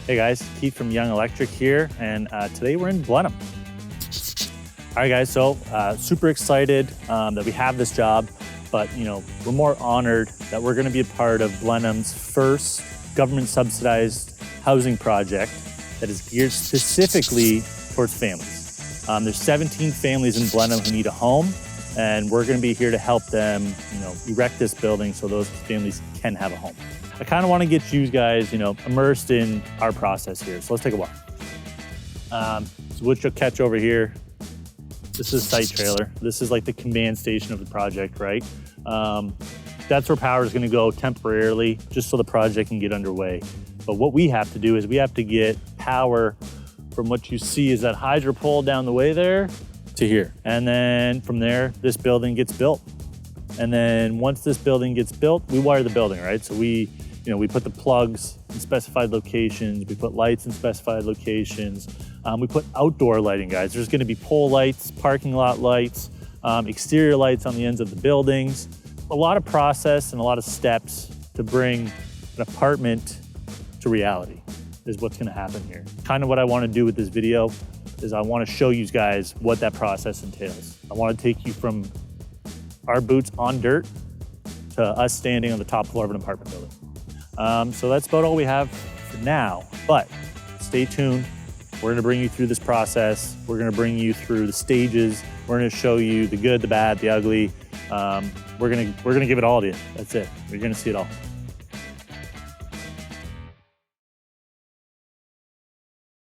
Hey guys, Keith from Young Electric here, and today we're in Blenheim. All right guys, so super excited that we have this job, but we're more honored that we're gonna be a part of Blenheim's first government subsidized housing project that is geared specifically towards families. There's 17 families in Blenheim who need a home, and we're gonna be here to help them erect this building so those families can have a home. I kind of want to get you guys, immersed in our process here. So let's take a walk. So what you'll catch over here, this is a site trailer. This is like the command station of the project, right? That's where power is going to go temporarily, just so the project can get underway. But what we have to do is we have to get power from what you see is that hydro pole down the way there to here. And then from there, this building gets built. And then once this building gets built, we wire the building, right? So we put the plugs in specified locations. We put lights in specified locations. We put outdoor lighting, guys. There's gonna be pole lights, parking lot lights, exterior lights on the ends of the buildings. A lot of process and a lot of steps to bring an apartment to reality is what's gonna happen here. Kind of what I wanna do with this video is I wanna show you guys what that process entails. I wanna take you from our boots on dirt to us standing on the top floor of an apartment building. So that's about all we have for now, but stay tuned. We're gonna bring you through this process. We're gonna bring you through the stages. We're gonna show you the good, the bad, the ugly. We're gonna give it all to you. That's it. You're gonna see it all.